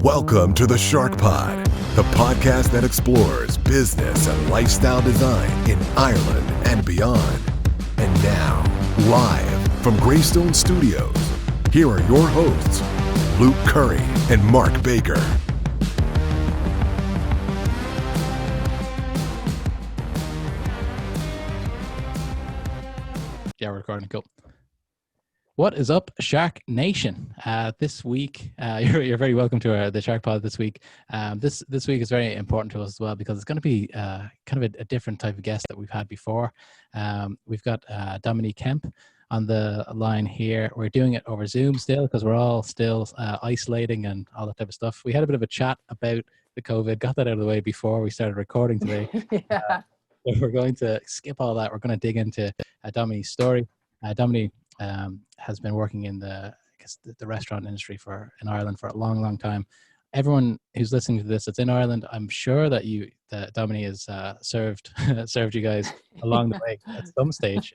Welcome to the SharkPod, the podcast that explores business and lifestyle design in Ireland and beyond. And now, live from Greystone Studios, here are your hosts, Luke Curry and Mark Baker. Yeah, we're recording. Cool. What is up, SharkNation? This week, you're very welcome to the SharkPod this week. This week is very important to us as well because it's going to be kind of a different type of guest that we've had before. We've got Domini Kemp on the line here. We're doing it over Zoom still because we're all still isolating and all that type of stuff. We had a bit of a chat about the COVID, got that out of the way before we started recording today. Yeah. So we're going to skip all that. We're going to dig into Domini's story. Domini has been working in the restaurant industry in Ireland for a long, long time. Everyone who's listening to this that's in Ireland, I'm sure that Domini has served you guys along the way at some stage,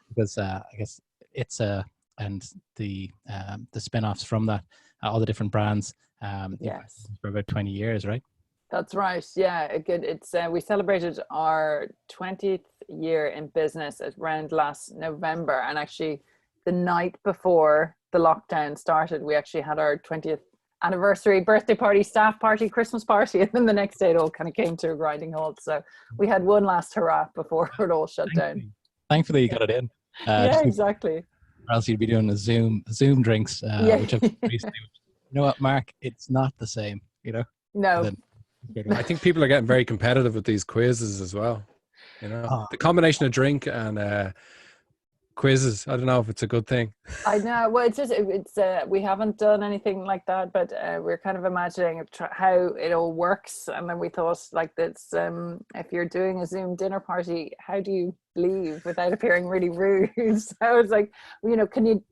because I guess Itsa and the spin-offs from that, all the different brands, Yes, for about 20 years, right? that's right. Yeah, it's we celebrated our 20th year in business around last November, and actually the night before the lockdown started, we actually had our 20th anniversary birthday party, staff party, Christmas party, and then the next day it all kind of came to a grinding halt. So we had one last hurrah before it all shut down. Thankfully, you got it in. Yeah, exactly. Or else you'd be doing a Zoom drinks, which I've recently. You know what, Mark? It's not the same. You know. No. I think people are getting very competitive with these quizzes as well. You know, the combination of drink and quizzes. I don't know if it's a good thing. I know. Well, it's we haven't done anything like that, but we're kind of imagining how it all works. And then we thought, like, that's if you're doing a Zoom dinner party, how do you leave without appearing really rude? So it's like, you know, can you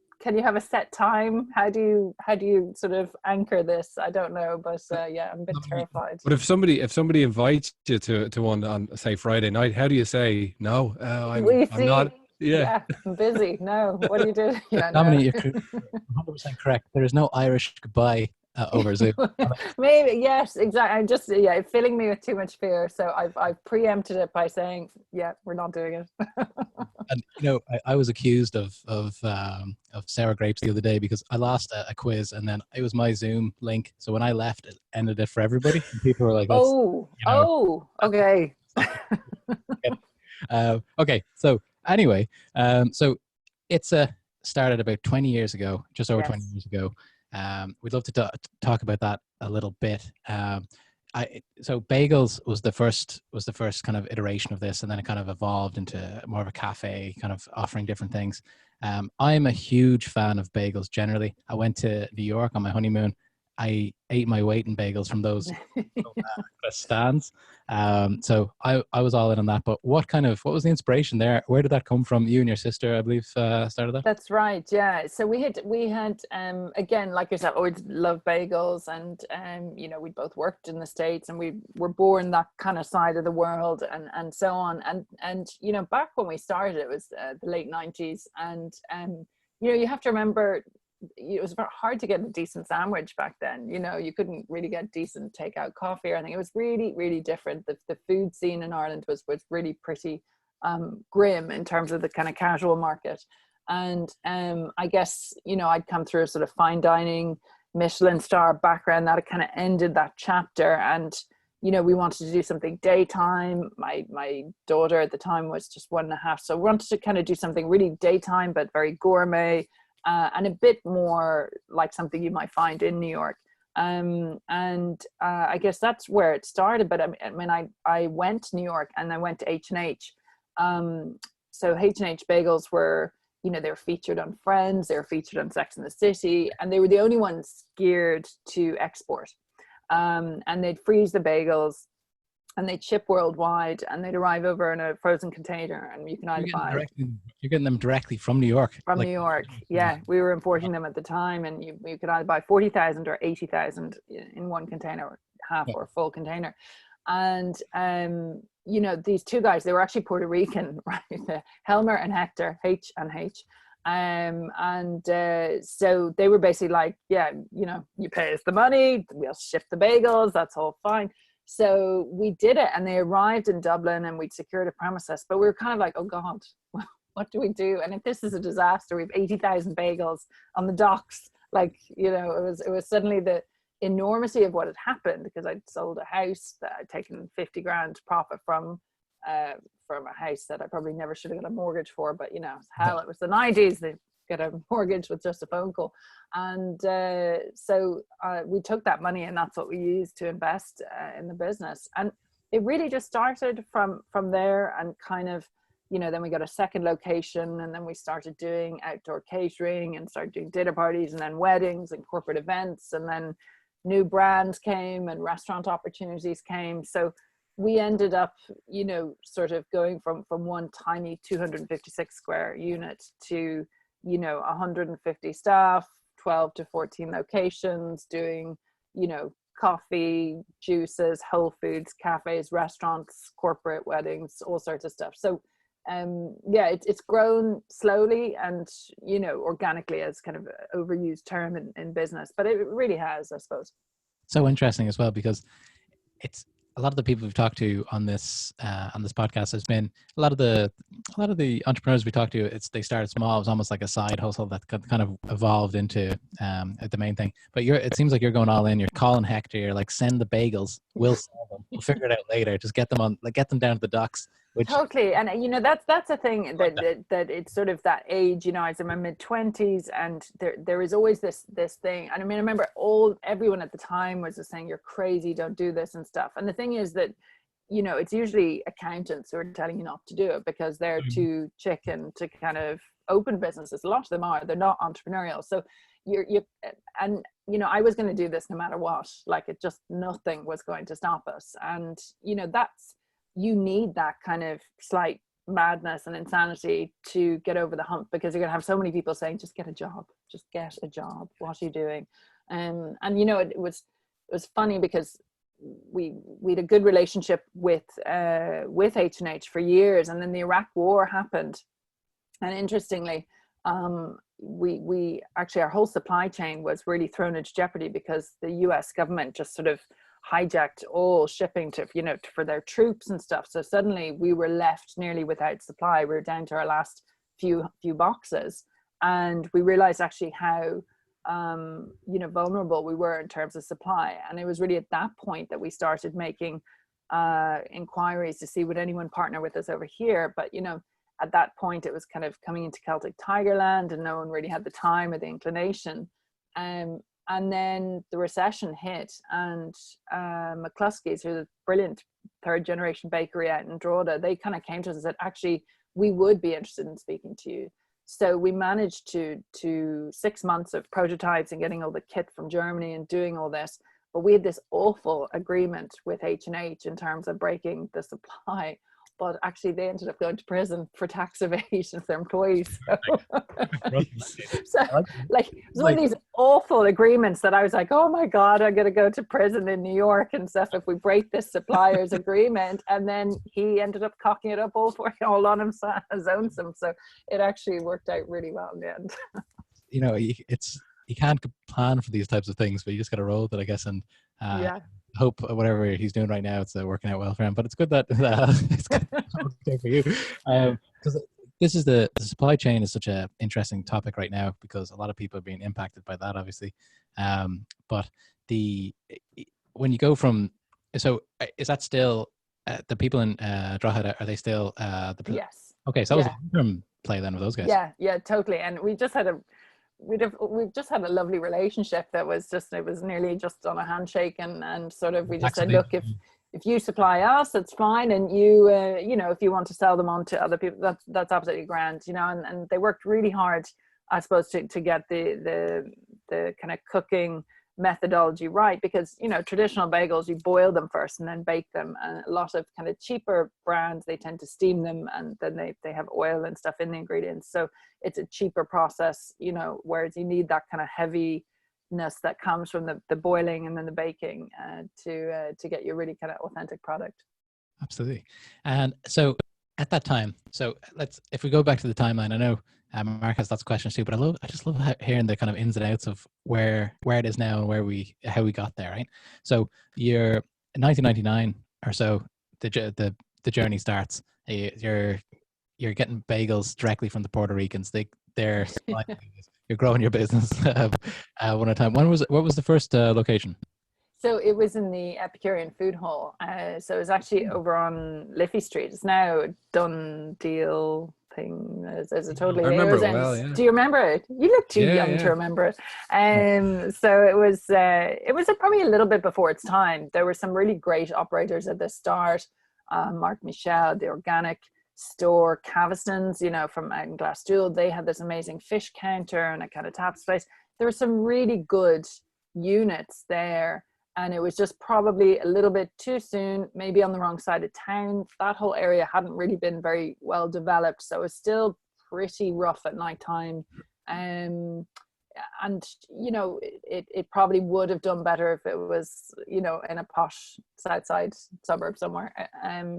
have a set time? How do you sort of anchor this? I don't know, but yeah, I'm a bit terrified. But if somebody invites you to one on, say, Friday night, how do you say no? I'm not. Yeah, I'm busy. No, what do you do? Yeah, Dominic, you're 100% correct. There is no Irish goodbye over Zoom. Maybe, yes, exactly. I'm just filling me with too much fear. So I've preempted it by saying, yeah, we're not doing it. And you know, I was accused of sour grapes the other day because I lost a quiz, and then it was my Zoom link. So when I left, it ended it for everybody. And people were like, okay. Okay. So anyway, so it's started about 20 years ago, just over 20 years ago. We'd love to talk about that a little bit. So bagels was the first kind of iteration of this, and then it kind of evolved into more of a cafe, kind of offering different things. I'm a huge fan of bagels generally. I went to New York on my honeymoon. I ate my weight in bagels from those stands. So I was all in on that. But what was the inspiration there? Where did that come from? You and your sister, I believe, started that? That's right. Yeah. So we had again, like yourself, always loved bagels, and you know, we both worked in the States, and we were born that kind of side of the world, and so on. And you know, back when we started, it was the late 90s, and you know, you have to remember, it was very hard to get a decent sandwich back then. You know, you couldn't really get decent takeout coffee or anything. It was really, really different. The food scene in Ireland was really pretty grim in terms of the kind of casual market. And I guess, you know, I'd come through a sort of fine dining Michelin star background that kind of ended that chapter. And, you know, we wanted to do something daytime. My daughter at the time was just 1.5. So we wanted to kind of do something really daytime, but very gourmet. And a bit more like something you might find in New York. I guess that's where it started. But I mean, I went to New York, and I went to H&H. So H&H bagels were, you know, they were featured on Friends, they were featured on Sex and the City, and they were the only ones geared to export. And they'd freeze the bagels, and they'd ship worldwide, and they'd arrive over in a frozen container, and you can either buy. You're getting them directly from New York. From New York, yeah. We were importing them at the time, and you could either buy 40,000 or 80,000 in one container, half or full container. And you know, these two guys, they were actually Puerto Rican, right? Helmer and Hector, H and H. So they were basically like, yeah, you know, you pay us the money, we'll ship the bagels, that's all fine. So we did it, and they arrived in Dublin, and we'd secured a premises, but we were kind of like, oh God, what do we do? And if this is a disaster, we have 80,000 bagels on the docks. Like, you know, it was suddenly the enormity of what had happened, because I'd sold a house that I'd taken 50 grand profit from a house that I probably never should have got a mortgage for, but you know, hell, it was the 90s. They get a mortgage with just a phone call. And so we took that money, and that's what we used to invest in the business. And it really just started from there, and kind of, you know, then we got a second location, and then we started doing outdoor catering and started doing dinner parties, and then weddings and corporate events, and then new brands came and restaurant opportunities came. So we ended up, you know, sort of going from one tiny 256 square unit to, you know, 150 staff, 12 to 14 locations, doing, you know, coffee, juices, whole foods, cafes, restaurants, corporate weddings, all sorts of stuff. So yeah, it's grown slowly and, you know, organically, as kind of an overused term in business, but it really has, I suppose. So interesting as well, because it's a lot of the people we've talked to on this podcast has been a lot of the entrepreneurs we talked to. They started small. It was almost like a side hustle that kind of evolved into the main thing. But it seems like you're going all in. You're calling Hector. You're like, send the bagels. We'll sell them. We'll figure it out later. Just get them down to the docks. Totally. And you know, that's a thing that it's sort of that age, you know, I was in my mid-20s, and there is always this thing. And I mean, I remember everyone at the time was just saying, you're crazy, don't do this and stuff. And the thing is that, you know, it's usually accountants who are telling you not to do it because they're too chicken to kind of open businesses. A lot of them are, they're not entrepreneurial. So and you know, I was going to do this no matter what. Like, it just, nothing was going to stop us. And you know, you need that kind of slight madness and insanity to get over the hump, because you're going to have so many people saying, just get a job, what are you doing? And you know, it was funny because we had a good relationship with H&H for years, and then the Iraq war happened, and interestingly, we actually, our whole supply chain was really thrown into jeopardy because the US government just sort of hijacked all shipping to, you know, for their troops and stuff. So suddenly we were left nearly without supply. We were down to our last few boxes, and we realized actually how you know, vulnerable we were in terms of supply. And it was really at that point that we started making inquiries to see would anyone partner with us over here. But you know, at that point it was kind of coming into Celtic Tigerland, and no one really had the time or the inclination. And then the recession hit, and McCluskey's, who's a brilliant third generation bakery out in Drogheda, they kind of came to us and said, actually, we would be interested in speaking to you. So we managed to 6 months of prototypes and getting all the kit from Germany and doing all this. But we had this awful agreement with H&H in terms of breaking the supply. But actually they ended up going to prison for tax evasion for their employees. So like, it was one of these awful agreements that I was like, oh my God, I'm going to go to prison in New York and stuff if we break this supplier's agreement. And then he ended up cocking it up all on his own. So it actually worked out really well in the end. You know, you can't plan for these types of things, but you just got to roll with it, I guess. And yeah. Hope whatever he's doing right now, it's working out well for him. But it's good that it's good for you, because this is the supply chain is such an interesting topic right now, because a lot of people are being impacted by that, obviously. But when you go from, so is that still the people in Drogheda? Are they still Yes. Okay, so that was a long-term play then with those guys. Yeah, totally. And we've just had a lovely relationship that was nearly just on a handshake, and sort of, we just said, look, if you supply us, it's fine, and you you know, if you want to sell them on to other people, that's absolutely grand, you know. And they worked really hard, I suppose, to get the kind of cooking methodology right, because you know, traditional bagels, you boil them first and then bake them, and a lot of kind of cheaper brands, they tend to steam them, and then they have oil and stuff in the ingredients, so it's a cheaper process, you know, whereas you need that kind of heaviness that comes from the boiling and then the baking to get your really kind of authentic product. Absolutely. And so at that time, so if we go back to the timeline, I know Mark has lots of questions too, but I just love hearing the kind of ins and outs of where it is now and how we got there, right? So you're in 1999 or so, the journey starts. You're getting bagels directly from the Puerto Ricans. They're you're growing your business one at a time. What was the first location? So it was in the Epicurean Food Hall. So it was actually over on Liffey Street. It's now a done deal thing. As a totally. I remember it well, yeah. Do you remember it? You look too young to remember it. So it was probably a little bit before its time. There were some really great operators at the start. Mark Michel, the organic store, Caviston's, from out in Glassdoor. They had this amazing fish counter and a kind of taps place. There were some really good units there. And it was just probably a little bit too soon, maybe on the wrong side of town. That whole area hadn't really been very well developed. So it was still pretty rough at nighttime. And, it probably would have done better if it was, in a posh south side suburb somewhere,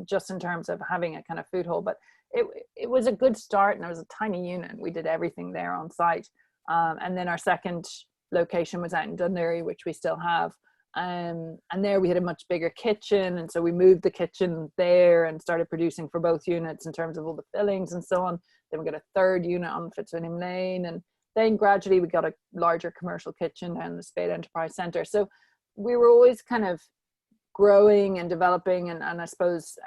just in terms of having a kind of food hall. But it was a good start, and it was a tiny unit. We did everything there on site. And then our second location was out in Dundee, which we still have. And there we had a much bigger kitchen, and so we moved the kitchen there and started producing for both units in terms of all the fillings and so on. Then we got a third unit on Fitzwilliam Lane, and then gradually we got a larger commercial kitchen down the Spade Enterprise Centre. So we were always kind of growing and developing, and I suppose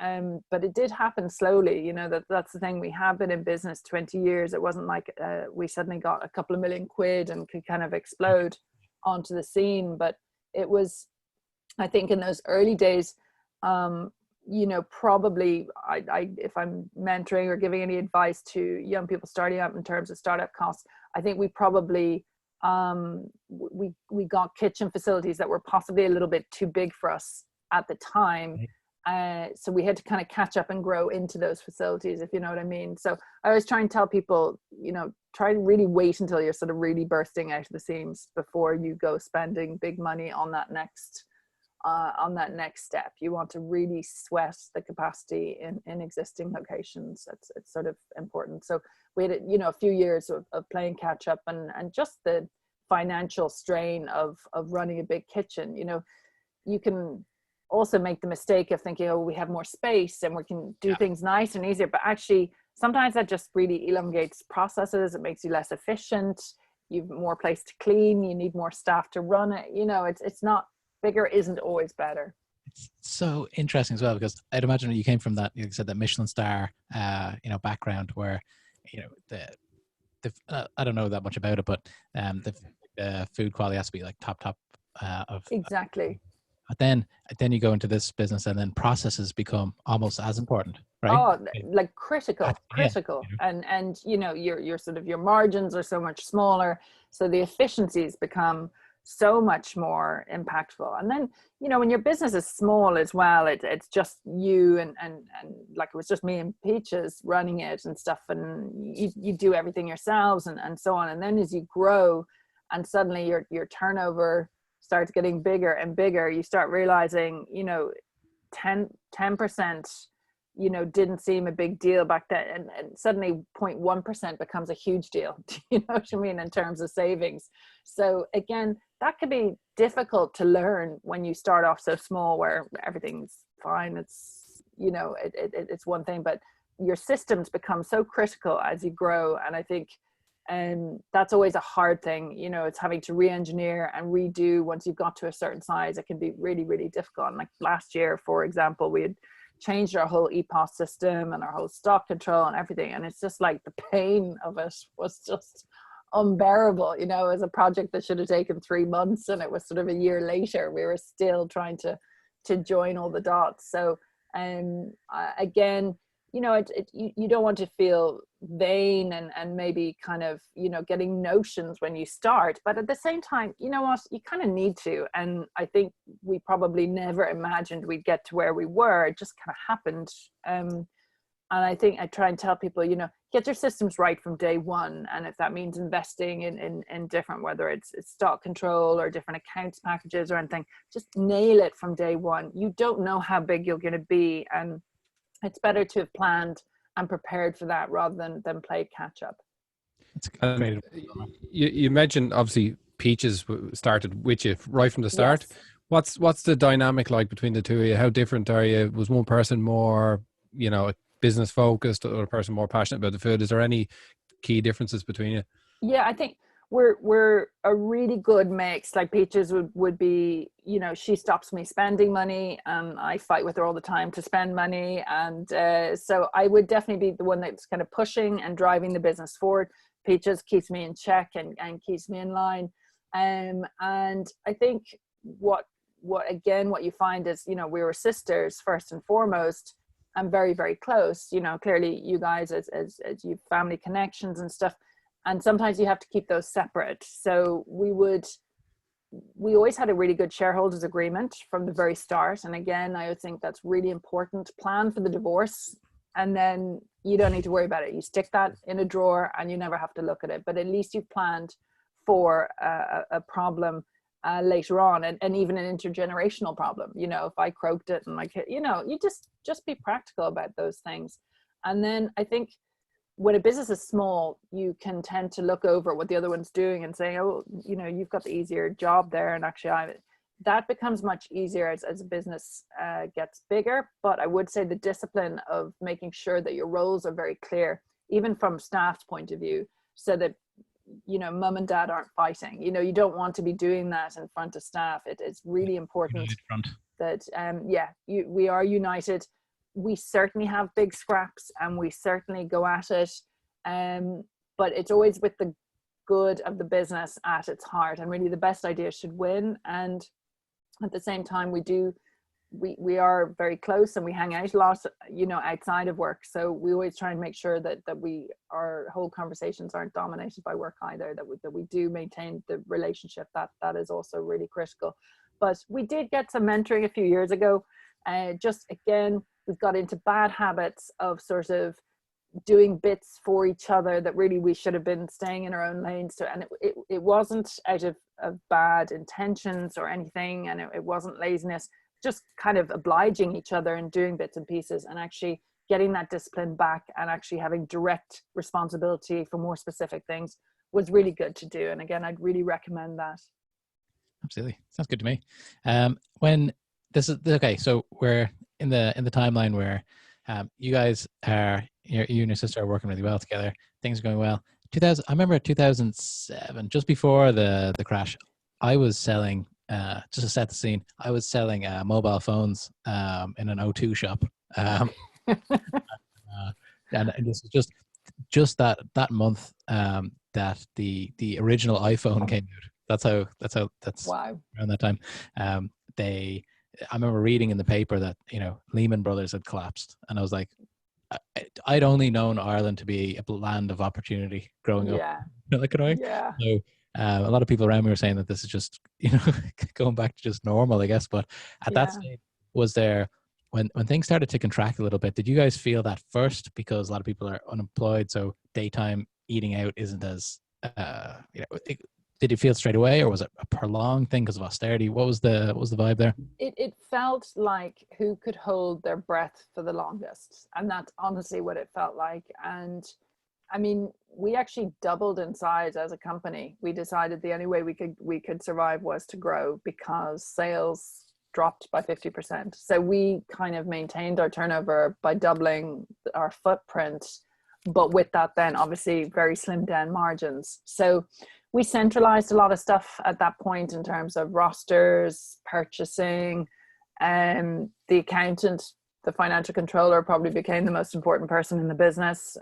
but it did happen slowly. That's the thing. We have been in business 20 years. It wasn't like we suddenly got a couple of million quid and could kind of explode onto the scene. But it was, I think, in those early days, probably I if I'm mentoring or giving any advice to young people starting out in terms of startup costs, I think we probably we got kitchen facilities that were possibly a little bit too big for us at the time. So we had to kind of catch up and grow into those facilities, if you know what I mean. So I always try and tell people, try to really wait until you're sort of really bursting out of the seams before you go spending big money on that next step. You want to really sweat the capacity in existing locations. It's sort of important. So we had, a few years of playing catch up, and just the financial strain of running a big kitchen. You can also make the mistake of thinking, oh, we have more space and we can do things nice and easier, but actually sometimes that just really elongates processes. It makes you less efficient. You've more place to clean. You need more staff to run it. It's not, bigger isn't always better. It's so interesting as well, because I'd imagine you came from that, you said, that Michelin star, background where, I don't know that much about it, but the food quality has to be like top of exactly. But then you go into this business, and then processes become almost as important, right? Oh, like critical. And your sort of your margins are so much smaller, so the efficiencies become so much more impactful. And then when your business is small as well, it's just you and like it was just me and Peaches running it and stuff, and you do everything yourselves and so on. And then as you grow, and suddenly your turnover starts getting bigger and bigger, you start realizing 10% didn't seem a big deal back then, and suddenly 0.1% becomes a huge deal. You know what I mean, in terms of savings. So again, that could be difficult to learn when you start off so small, where everything's fine. It's it's one thing, but your systems become so critical as you grow. And I think that's always a hard thing. It's having to re-engineer and redo once you've got to a certain size. It can be really, really difficult. And like last year, for example, we had changed our whole EPOS system and our whole stock control and everything. And it's just like the pain of it was just unbearable. It was a project that should have taken 3 months, and it was sort of a year later. We were still trying to join all the dots. So again, you don't want to feel vain and maybe kind of, getting notions when you start, but at the same time, you know what, you kind of need to. And I think we probably never imagined we'd get to where we were. It just kind of happened. And I think I try and tell people, get your systems right from day one. And if that means investing in different, whether it's stock control or different accounts packages or anything, just nail it from day one. You don't know how big you're going to be, and it's better to have planned and prepared for that rather than play catch up. It's And great. you mentioned obviously Peaches started with you right from the start. Yes. What's the dynamic like between the two of you? How different are you? Was one person more, business focused, the other person more passionate about the food? Is there any key differences between you? Yeah, I think we're a really good mix. Like Peaches would be, she stops me spending money, and I fight with her all the time to spend money. And so I would definitely be the one that's kind of pushing and driving the business forward. Peaches keeps me in check and keeps me in line. And I think what you find is, we were sisters first and foremost, and very, very close. Clearly you guys as you family connections and stuff. And sometimes you have to keep those separate. So we always had a really good shareholders agreement from the very start. And again, I would think that's really important. Plan for the divorce, and then you don't need to worry about it. You stick that in a drawer and you never have to look at it. But at least you've planned for a problem later on, and even an intergenerational problem. If I croaked it and you just be practical about those things. And then I think when a business is small, you can tend to look over what the other one's doing and say, oh, you've got the easier job there. And actually that becomes much easier as a business gets bigger. But I would say the discipline of making sure that your roles are very clear, even from staff's point of view, so that, mom and dad aren't fighting. You don't want to be doing that in front of staff. It is really important that, we are united. We certainly have big scraps and we certainly go at it. But it's always with the good of the business at its heart, and really the best ideas should win. And at the same time, we are very close and we hang out a lot, outside of work. So we always try and make sure that our whole conversations aren't dominated by work either, that we do maintain the relationship. That is also really critical. But we did get some mentoring a few years ago. Just again, we've got into bad habits of sort of doing bits for each other that really we should have been staying in our own lanes to. And it wasn't out of bad intentions or anything. And it wasn't laziness, just kind of obliging each other and doing bits and pieces, and actually getting that discipline back and actually having direct responsibility for more specific things was really good to do. And again, I'd really recommend that. Absolutely. Sounds good to me. When this is okay, so we're in the timeline where you guys are, you and your sister are working really well together. Things are going well. I remember 2007, just before the crash, I was selling, just to set the scene, I was selling mobile phones in an O2 shop. And this is just that month that the original iPhone came out. That's wow. Around that time. I remember reading in the paper that, Lehman Brothers had collapsed, and I was like, I'd only known Ireland to be a land of opportunity growing up. Like, yeah. So a lot of people around me were saying that this is just, going back to just normal, I guess. But at that stage, was there, when things started to contract a little bit, did you guys feel that first? Because a lot of people are unemployed, so daytime eating out isn't as, did you feel straight away, or was it a prolonged thing because of austerity? What was the vibe there? It felt like who could hold their breath for the longest, and that's honestly what it felt like. And I mean, we actually doubled in size as a company. We decided the only way we could survive was to grow, because sales dropped by 50%. So we kind of maintained our turnover by doubling our footprint, but with that then obviously very slimmed down margins. So we centralized a lot of stuff at that point in terms of rosters, purchasing, and the accountant, the financial controller probably became the most important person in the business.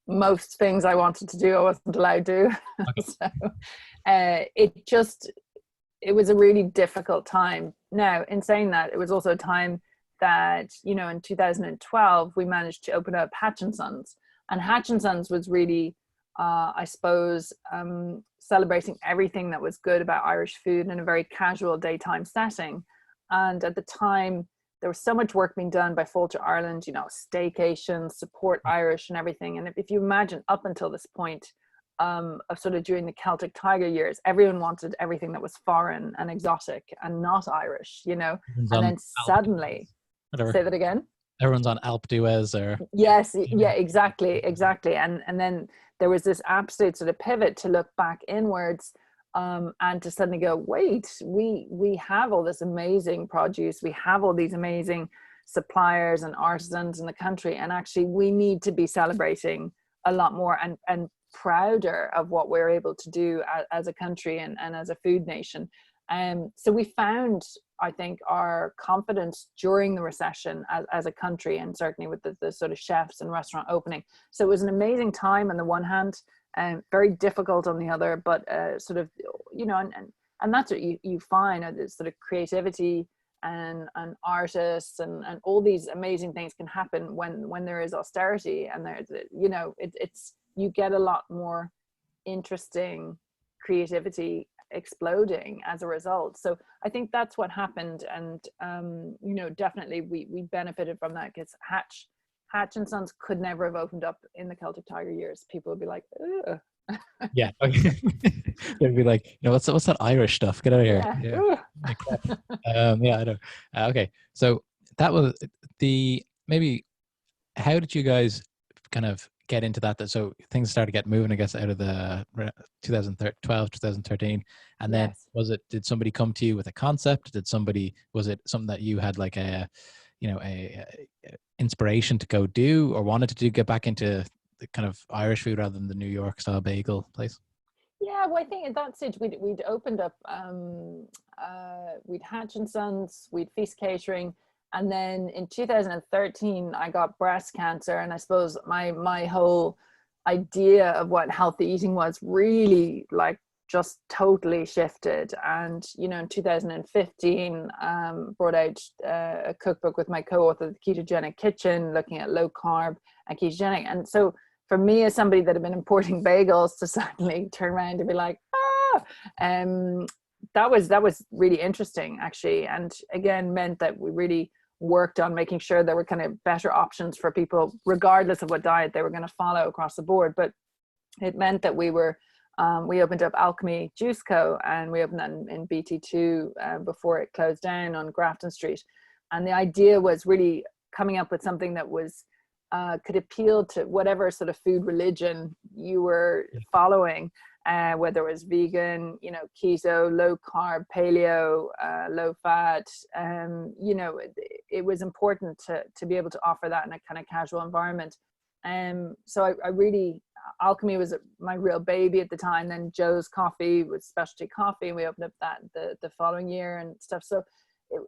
Most things I wanted to do, I wasn't allowed to do. So it was a really difficult time. Now, in saying that, it was also a time that, in 2012, we managed to open up Hatch & Sons. And Hatch & Sons was really, I suppose, celebrating everything that was good about Irish food in a very casual daytime setting. And at the time, there was so much work being done by Fáilte Ireland, staycations, support Irish and everything. And if you imagine up until this point of sort of during the Celtic Tiger years, everyone wanted everything that was foreign and exotic and not Irish, and then suddenly, say that again. everyone's on Alp d'Huez or yes, yeah, exactly. And then there was this absolute sort of pivot to look back inwards, and to suddenly go, wait, we have all this amazing produce, we have all these amazing suppliers and artisans in the country, and actually we need to be celebrating a lot more and prouder of what we're able to do as a country and as a food nation. So we found, I think, our confidence during the recession as a country, and certainly with the sort of chefs and restaurant opening. So it was an amazing time on the one hand, and very difficult on the other, but sort of, you know, and that's what you find, this sort of creativity and artists and all these amazing things can happen when there is austerity, and there's, you know, it's you get a lot more interesting creativity exploding as a result. So I think that's what happened, and you know, definitely we benefited from that, because Hatch and Sons could never have opened up in the Celtic Tiger years. People would be like, ugh. yeah, they'd be like, you know, what's that Irish stuff? Get out of here. Yeah, I know. Okay, so that was maybe how did you guys kind of get into that? So things started getting moving, I guess, out of the 2012, 2013, and then did somebody come to you with a concept? Was it something that you had like a inspiration to go do, or wanted to get back into the kind of Irish food rather than the New York style bagel place? Yeah, well, I think at that stage we'd opened up, we'd Hatch and Sons, we'd Feast Catering, and then in 2013 I got breast cancer, and I suppose my whole idea of what healthy eating was really like just totally shifted. And you know, in 2015 brought out a cookbook with my co-author, The Ketogenic Kitchen, looking at low carb and ketogenic. And so for me, as somebody that had been importing bagels, to suddenly turn around and be like, that was really interesting, actually. And again, meant that we really worked on making sure there were kind of better options for people, regardless of what diet they were going to follow across the board. But it meant that we opened up Alchemy Juice Co., and we opened that in BT2 before it closed down on Grafton Street. And the idea was really coming up with something that was could appeal to whatever sort of food religion you were following, whether it was vegan, you know, keto, low carb, paleo, low fat. You know, it was important to be able to offer that in a kind of casual environment. So I really, Alchemy was my real baby at the time. Then Joe's Coffee was specialty coffee, and we opened up that the following year and stuff. So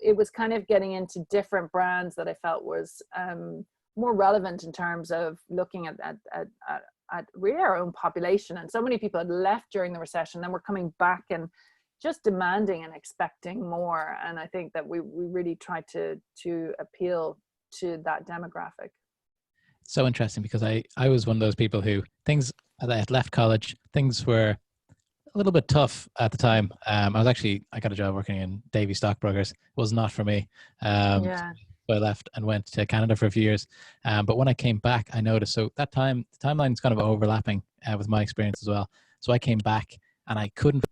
it was kind of getting into different brands that I felt was more relevant in terms of looking at really our own population. And so many people had left during the recession, then were coming back and just demanding and expecting more. And I think that we really tried to appeal to that demographic. So interesting, because I was one of those people who as I had left college, things were a little bit tough at the time. I got a job working in Davy Stockbrokers. It was not for me. So I left and went to Canada for a few years. But when I came back, I noticed, so that time, the timeline's kind of overlapping with my experience as well. So I came back and I couldn't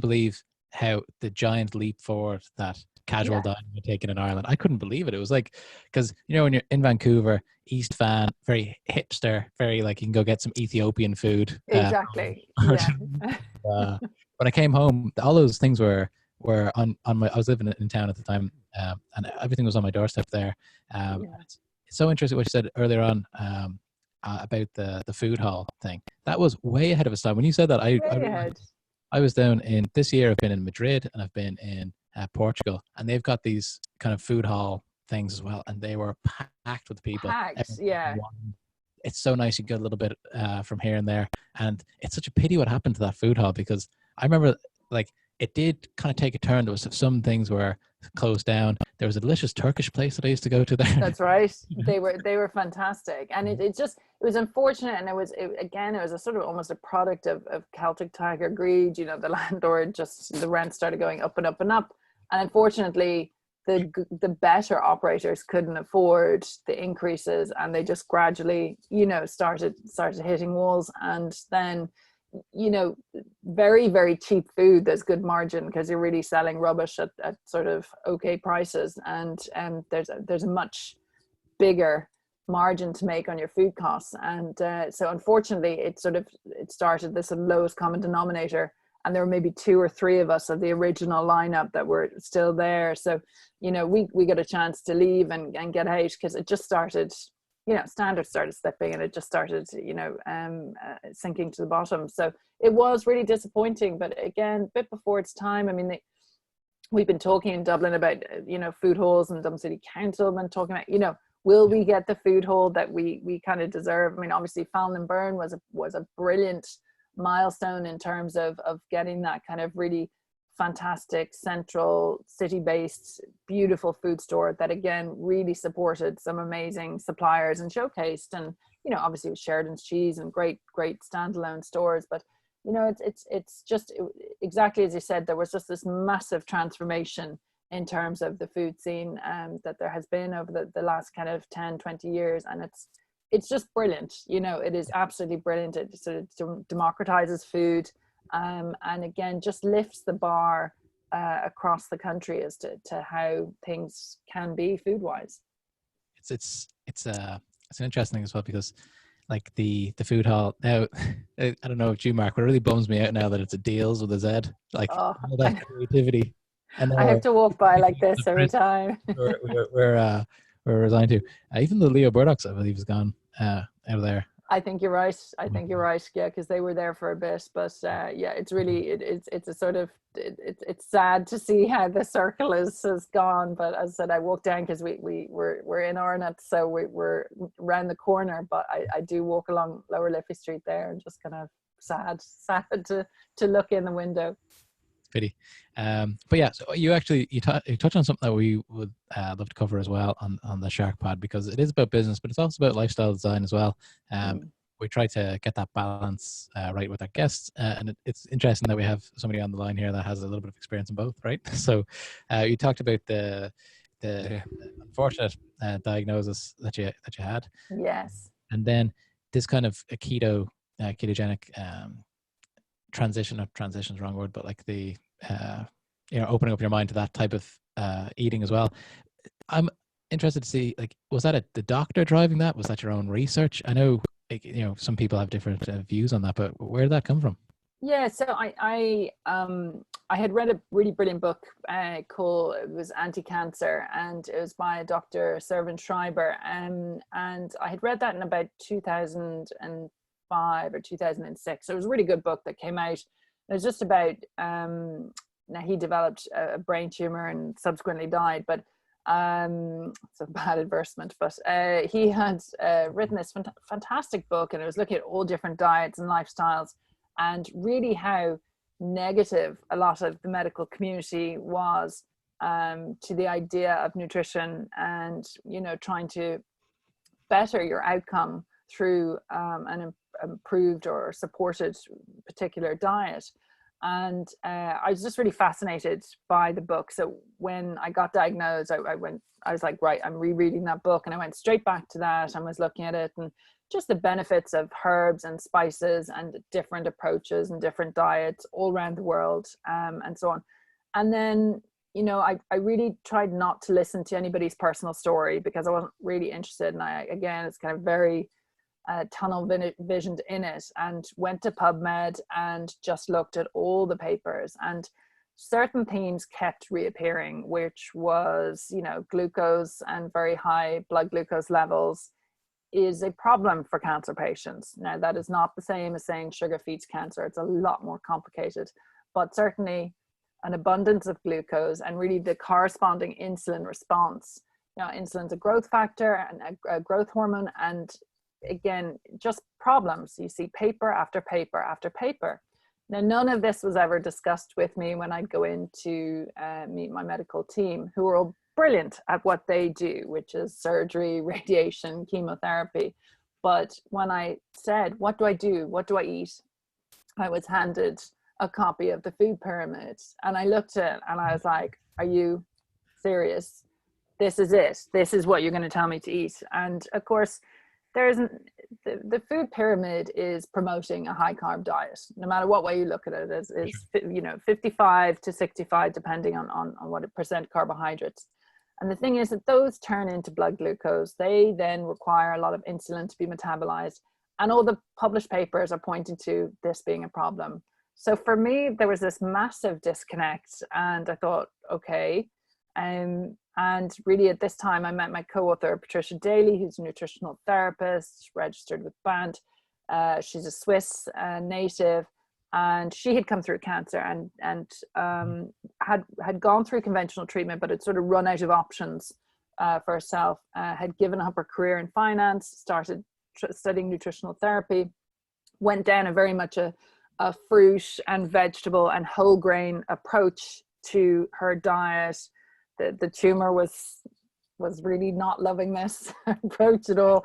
believe how the giant leap forward that casual dining had taken in Ireland. I couldn't believe it. It was like, because, you know, when you're in Vancouver, East Van, very hipster, very like you can go get some Ethiopian food. Exactly. When I came home, all those things were on my, I was living in town at the time, and everything was on my doorstep there. It's so interesting what you said earlier on about the food hall thing. That was way ahead of its time. When you said that, I was down in, this year I've been in Madrid and I've been in Portugal, and they've got these kind of food hall things as well, and they were packed with people. It's so nice. You get a little bit from here and there, and it's such a pity what happened to that food hall, because I remember like it did kind of take a turn. There was some things were closed down. There was a delicious Turkish place that I used to go to there. That's right. They were fantastic, and it was unfortunate, and it was a sort of almost a product of Celtic Tiger greed. You know, the landlord, just the rent started going up and up and up, and unfortunately the better operators couldn't afford the increases, and they just gradually, you know, started hitting walls. And then, you know, very, very cheap food, there's good margin because you're really selling rubbish at sort of okay prices, and there's a much bigger margin to make on your food costs. And so unfortunately it started this lowest common denominator, and there were maybe 2 or 3 of us of the original lineup that were still there. So, you know, we got a chance to leave and get out, because it just started, you know, standards started slipping, and it just started, you know, sinking to the bottom. So it was really disappointing. But again, a bit before its time. I mean, we've been talking in Dublin about, you know, food halls, and Dublin City Council been talking about, you know, will we get the food hall that we kind of deserve? I mean, obviously Fallon and Byrne was a brilliant milestone in terms of getting that kind of really fantastic central city-based beautiful food store that again really supported some amazing suppliers and showcased, and you know, obviously with Sheridan's cheese and great standalone stores. But you know, it's just exactly as you said, there was just this massive transformation in terms of the food scene that there has been over the last kind of 10-20 years, and it's just brilliant. You know, it is absolutely brilliant. It sort of democratizes food, and again just lifts the bar across the country as to how things can be food wise. It's an interesting thing as well, because like the food hall now, I don't know if you, Mark, but it really bums me out now that it's a Deals with a Z, like all that creativity. And I have to walk by like this every time. we're resigned to. Even the Leo Burdocks, I believe, is gone out of there. I think you're right. You're right. Yeah, because they were there for a bit. But yeah, it's really it's a sort of it's sad to see how the circle has gone. But as I said, I walked down because we're in Arnott, so we're around the corner. But I do walk along Lower Liffey Street there, and just kind of sad to look in the window. Pity. But yeah, so you touched on something that we would love to cover as well on the SharkPod, because it is about business, but it's also about lifestyle design as well. We try to get that balance right with our guests, and it's interesting that we have somebody on the line here that has a little bit of experience in both, right? So you talked about the unfortunate diagnosis that you had. Yes. And then this kind of a ketogenic transition is the wrong word, but like the opening up your mind to that type of eating as well. I'm interested to see, like, was that the doctor driving that? Was that your own research? I know, like, you know, some people have different views on that, but where did that come from? Yeah, so I had read a really brilliant book called, it was Anti-Cancer, and it was by Dr. Servan Schreiber, and I had read that in about 2005 or 2006. So it was a really good book that came out. It was just about now he developed a brain tumor and subsequently died, but it's a bad advertisement, but he had written this fantastic book, and it was looking at all different diets and lifestyles, and really how negative a lot of the medical community was to the idea of nutrition, and you know, trying to better your outcome through an improved or supported particular diet. And I was just really fascinated by the book. So when I got diagnosed, I was like, right, I'm rereading that book, and I went straight back to that and was looking at it, and just the benefits of herbs and spices and different approaches and different diets all around the world, and so on. And then, you know, I really tried not to listen to anybody's personal story, because I wasn't really interested. And again, it's kind of very tunnel visioned in it, and went to PubMed and just looked at all the papers, and certain themes kept reappearing, which was, you know, glucose and very high blood glucose levels is a problem for cancer patients. Now, that is not the same as saying sugar feeds cancer. It's a lot more complicated, but certainly an abundance of glucose and really the corresponding insulin response. You know, insulin's a growth factor and a growth hormone, and again, just problems. You see paper after paper after paper. Now, none of this was ever discussed with me when I'd go in to meet my medical team, who are all brilliant at what they do, which is surgery, radiation, chemotherapy. But when I said, what do I do? What do I eat? I was handed a copy of the food pyramid, and I looked at it and I was like, are you serious? This is it. This is what you're going to tell me to eat. And of course, there isn't, the food pyramid is promoting a high carb diet, no matter what way you look at it, is you know, 55 to 65, depending on what percent carbohydrates. And the thing is that those turn into blood glucose. They then require a lot of insulin to be metabolized. And all the published papers are pointing to this being a problem. So for me, there was this massive disconnect. And I thought, okay. And really at this time, I met my co-author, Patricia Daly, who's a nutritional therapist, registered with BANT. She's a Swiss native. And she had come through cancer and had gone through conventional treatment, but had sort of run out of options for herself, had given up her career in finance, started studying nutritional therapy, went down a very much a fruit and vegetable and whole grain approach to her diet. The tumor was really not loving this approach at all.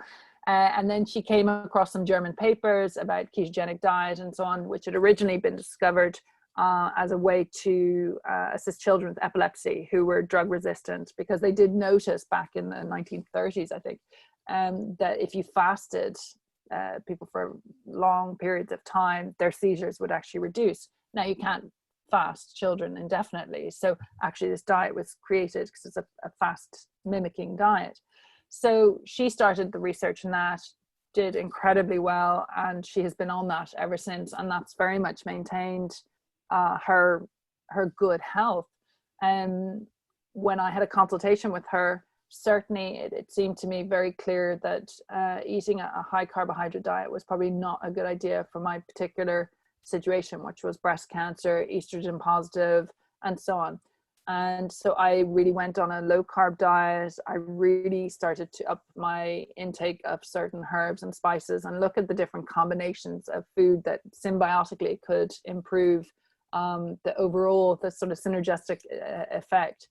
And then she came across some German papers about ketogenic diet and so on, which had originally been discovered as a way to assist children with epilepsy who were drug resistant, because they did notice back in the 1930s, I think, that if you fasted people for long periods of time, their seizures would actually reduce. Now, you can't fast children indefinitely. So actually this diet was created because it's a fast mimicking diet. So she started the research in that, did incredibly well, and she has been on that ever since, and that's very much maintained her good health. And when I had a consultation with her, certainly it seemed to me very clear that eating a high carbohydrate diet was probably not a good idea for my particular situation, which was breast cancer, estrogen positive, and so on. And so I really went on a low carb diet. I really started to up my intake of certain herbs and spices and look at the different combinations of food that symbiotically could improve the overall, the sort of synergistic effect.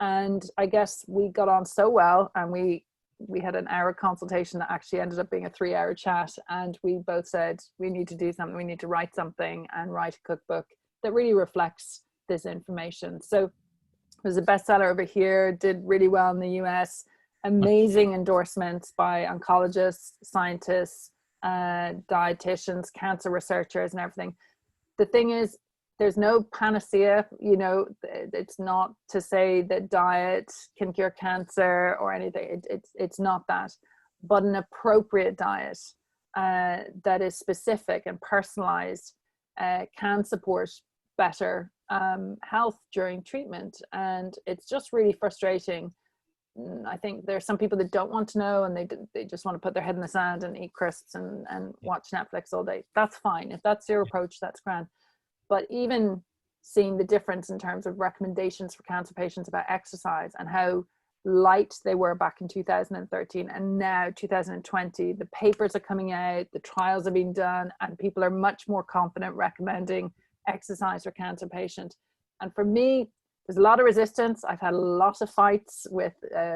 And I guess we got on so well, and we had an hour consultation that actually ended up being a 3-hour chat. And we both said, we need to do something. We need to write something and write a cookbook that really reflects this information. So it was a bestseller over here, did really well in the US, amazing endorsements by oncologists, scientists, dietitians, cancer researchers, and everything. The thing is, there's no panacea, you know, it's not to say that diet can cure cancer or anything. It's not that, but an appropriate diet that is specific and personalized can support better health during treatment. And it's just really frustrating. I think there's some people that don't want to know, and they just want to put their head in the sand and eat crisps and watch Netflix all day. That's fine. If that's your approach, that's grand. But even seeing the difference in terms of recommendations for cancer patients about exercise and how light they were back in 2013 and now 2020, the papers are coming out, the trials are being done, and people are much more confident recommending exercise for cancer patients. And for me, there's a lot of resistance. I've had a lot of fights with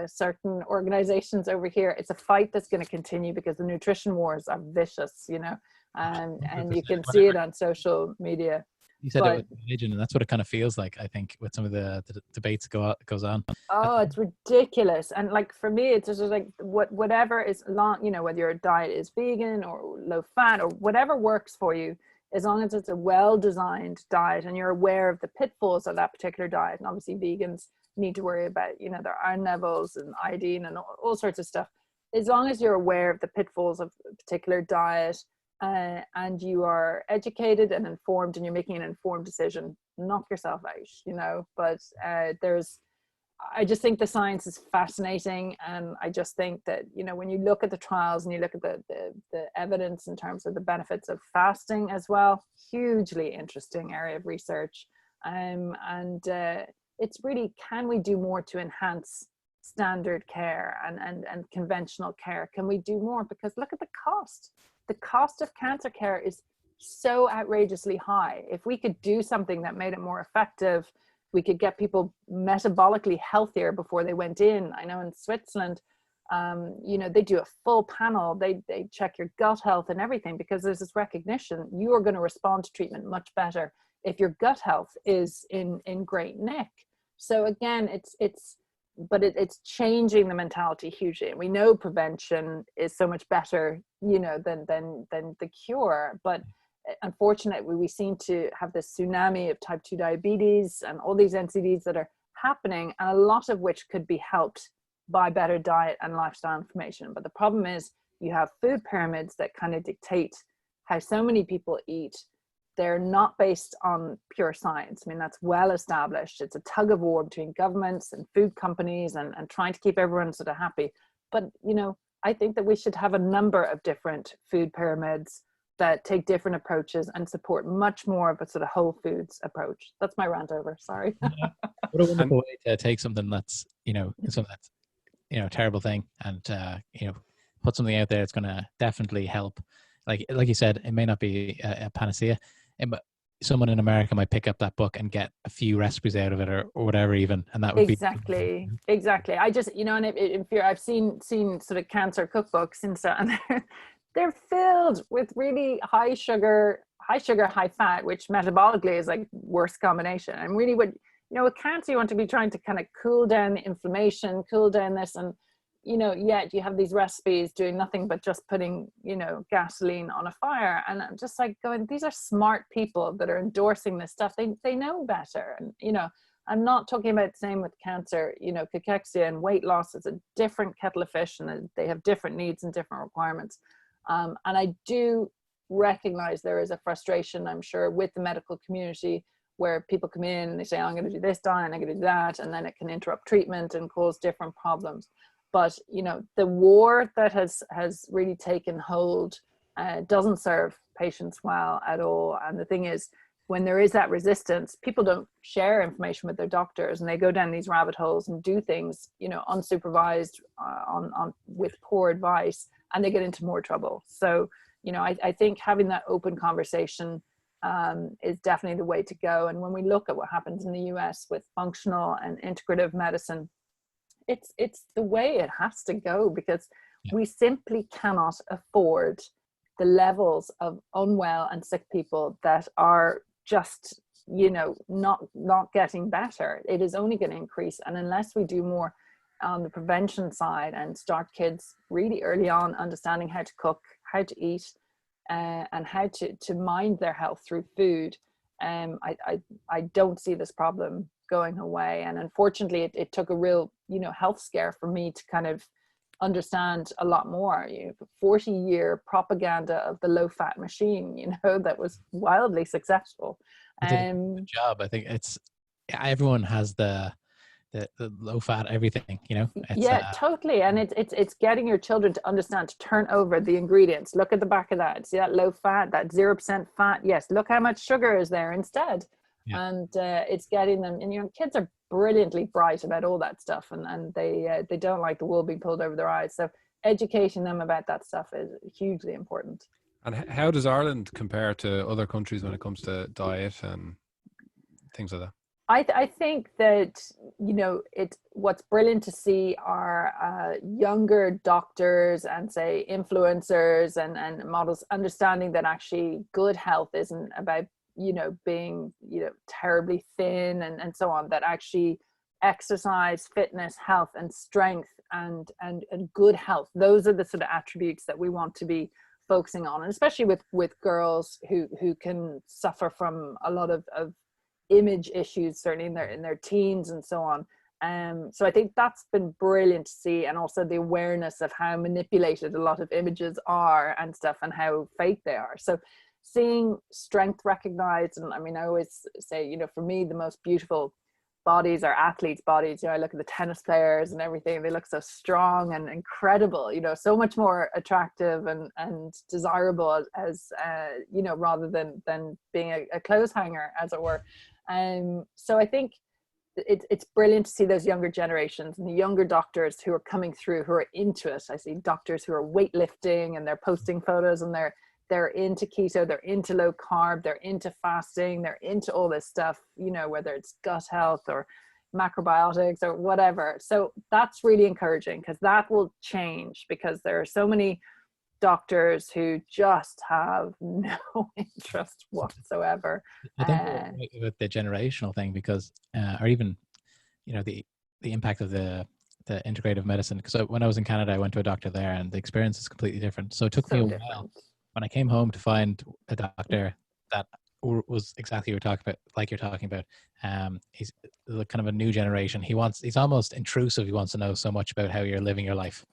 certain organizations over here. It's a fight that's going to continue because the nutrition wars are vicious, you know, and you can see it on social media. You said it was religion, and that's what it kind of feels like, I think, with some of the debates goes on. Oh, it's ridiculous. And like, for me, it's just like whatever is long, you know, whether your diet is vegan or low fat or whatever works for you, as long as it's a well-designed diet and you're aware of the pitfalls of that particular diet. And obviously vegans need to worry about, you know, their iron levels and iodine and all sorts of stuff. As long as you're aware of the pitfalls of a particular diet, and you are educated and informed and you're making an informed decision, knock yourself out, you know. But I just think the science is fascinating. And I just think that, you know, when you look at the trials and you look at the evidence in terms of the benefits of fasting as well, hugely interesting area of research. It's really, can we do more to enhance standard care and conventional care? Can we do more? Because look at the cost. The cost of cancer care is so outrageously high. If we could do something that made it more effective, we could get people metabolically healthier before they went in. I know in Switzerland, you know, they do a full panel. They check your gut health and everything, because there's this recognition you are going to respond to treatment much better if your gut health is in great nick. So again, it's changing the mentality hugely. And we know prevention is so much better, you know, than the cure. But unfortunately, we seem to have this tsunami of type 2 diabetes and all these NCDs that are happening, and a lot of which could be helped by better diet and lifestyle information. But the problem is you have food pyramids that kind of dictate how so many people eat. They're not based on pure science. I mean, that's well established. It's a tug of war between governments and food companies and trying to keep everyone sort of happy. But, you know, I think that we should have a number of different food pyramids that take different approaches and support much more of a sort of whole foods approach. That's my rant over. Sorry. What a wonderful way to take something that's, you know, a terrible thing, and you know, put something out there that's going to definitely help. Like you said, it may not be a panacea, but someone in America might pick up that book and get a few recipes out of it, or whatever even, and that would exactly. I just, you know, and if you're, I've seen sort of cancer cookbooks and stuff, and they're filled with really high sugar, high fat, which metabolically is like worst combination. And really, what, you know, with cancer, you want to be trying to kind of cool down the inflammation, cool down this, and, you know, yet you have these recipes doing nothing but just putting, you know, gasoline on a fire. And I'm just like going, these are smart people that are endorsing this stuff. They know better. And, you know, I'm not talking about the same with cancer. You know, cachexia and weight loss is a different kettle of fish, and they have different needs and different requirements. And I do recognize there is a frustration, I'm sure, with the medical community, where people come in and they say, oh, I'm going to do this diet, I'm going to do that, and then it can interrupt treatment and cause different problems. But, you know, the war that has really taken hold doesn't serve patients well at all. And the thing is, when there is that resistance, people don't share information with their doctors, and they go down these rabbit holes and do things, you know, unsupervised with poor advice, and they get into more trouble. So, you know, I think having that open conversation is definitely the way to go. And when we look at what happens in the US with functional and integrative medicine, it's the way it has to go, because we simply cannot afford the levels of unwell and sick people that are just, you know, not getting better. It is only going to increase. And unless we do more on the prevention side and start kids really early on understanding how to cook, how to eat, and how to mind their health through food, I don't see this problem going away. And unfortunately, it took a real, you know, health scare for me to kind of understand a lot more. You know, 40-year propaganda of the low-fat machine, you know, that was wildly successful. Good job. I think everyone has the low fat everything, you know. Totally. And it's getting your children to understand, to turn over the ingredients. Look at the back of that. See that low fat, that 0% fat. Yes, look how much sugar is there instead. And it's getting them, and, you know, kids are brilliantly bright about all that stuff, and they don't like the wool being pulled over their eyes. So educating them about that stuff is hugely important. And how does Ireland compare to other countries when it comes to diet and things like that? I think that, you know, what's brilliant to see are younger doctors and, say, influencers and models understanding that actually good health isn't about, you know, being, you know, terribly thin and so on, that actually exercise, fitness, health and strength and good health, those are the sort of attributes that we want to be focusing on, and especially with girls who can suffer from a lot of image issues, certainly in their teens and so on. So I think that's been brilliant to see, and also the awareness of how manipulated a lot of images are and stuff, and how fake they are. So seeing strength recognized, and I mean, I always say, you know, for me, the most beautiful bodies are athletes' bodies. You know, I look at the tennis players and everything, they look so strong and incredible, you know, so much more attractive and desirable as you know, rather than being a clothes hanger, as it were. So I think it's brilliant to see those younger generations and the younger doctors who are coming through, who are into it. I see doctors who are weightlifting and they're posting photos, and they're into keto, they're into low carb, they're into fasting, they're into all this stuff, you know, whether it's gut health or macrobiotics or whatever. So that's really encouraging, because that will change, because there are so many doctors who just have no interest whatsoever. I think with the generational thing, because or even, you know, the impact of the integrative medicine. Because when I was in Canada, I went to a doctor there, and the experience is completely different. So it took me a while when I came home to find a doctor that was exactly what you're talking about, like you're talking about. He's the kind of a new generation. He's almost intrusive. He wants to know so much about how you're living your life.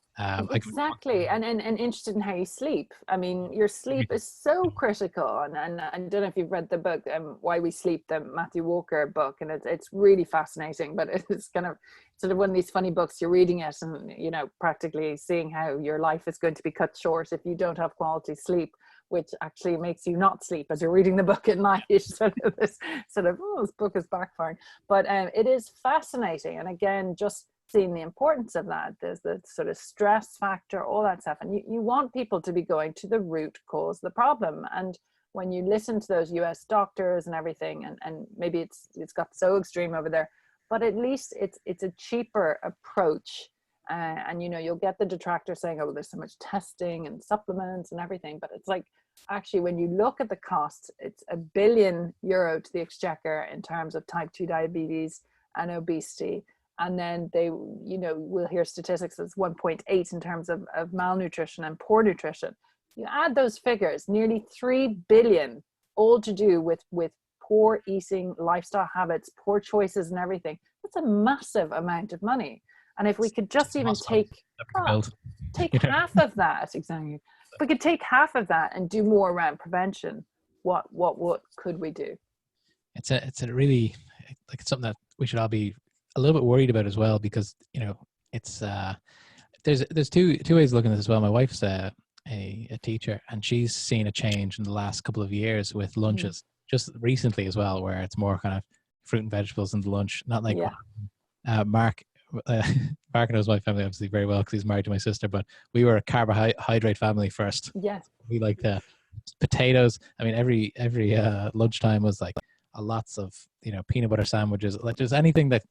Exactly, and interested in how you sleep. I mean, your sleep is so critical, and I don't know if you've read the book Why We Sleep, the Matthew Walker book, and it's really fascinating. But it's kind of sort of one of these funny books. You're reading it, and you know, practically seeing how your life is going to be cut short if you don't have quality sleep, which actually makes you not sleep as you're reading the book at night. Sort of this book is backfiring, but it is fascinating, and again, just seeing the importance of that. There's the sort of stress factor, all that stuff. And you want people to be going to the root cause of the problem. And when you listen to those US doctors and everything, and maybe it's got so extreme over there, but at least it's a cheaper approach. And, you know, you'll get the detractor saying, oh, there's so much testing and supplements and everything. But it's like, actually, when you look at the costs, it's €1 billion to the exchequer in terms of type 2 diabetes and obesity. And then they, you know, we'll hear statistics as 1.8 in terms of malnutrition and poor nutrition. You add those figures, nearly 3 billion, all to do with poor eating, lifestyle habits, poor choices and everything. That's a massive amount of money. And if we could just even take half of that, exactly. If we could take half of that and do more around prevention, what could we do? It's a really, like, it's something that we should all be a little bit worried about as well, because, you know, it's there's two ways of looking at this as well. My wife's a teacher, and she's seen a change in the last couple of years with lunches, just recently as well, where it's more kind of fruit and vegetables in the lunch, not like Mark knows my family obviously very well because he's married to my sister, but we were a carbohydrate family first. Yes, we liked potatoes. I mean, every lunchtime was like lots of, you know, peanut butter sandwiches, like just anything that,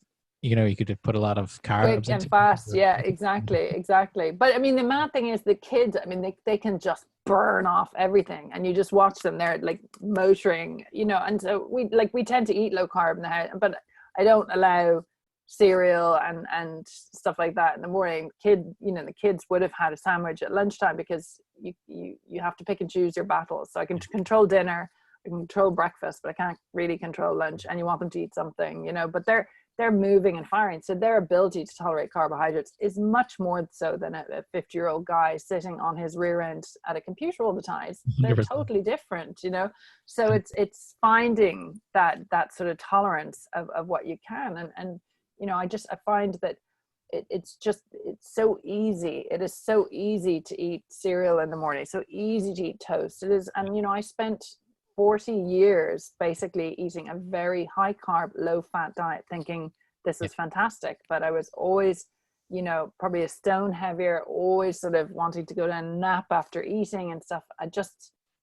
you know, you could put a lot of carbs quick and fast. Yeah, exactly. But I mean, the mad thing is the kids, I mean, they can just burn off everything, and you just watch them, they're like motoring, you know. And so we tend to eat low carb in the house, but I don't allow cereal and stuff like that in the morning. The kids would have had a sandwich at lunchtime, because you have to pick and choose your battles. So I can control dinner, I can control breakfast, but I can't really control lunch. And you want them to eat something, you know, but they're moving and firing. So their ability to tolerate carbohydrates is much more so than a 50-year-old guy sitting on his rear end at a computer all the time. They're 100%. totally different, you know? So it's finding that sort of tolerance of what you can. And, you know, I find that it's so easy. It is so easy to eat cereal in the morning, so easy to eat toast. It is. And, you know, I spent 40 years basically eating a very high carb, low fat diet, thinking this is fantastic. But I was always, you know, probably a stone heavier, always sort of wanting to go down and nap after eating and stuff.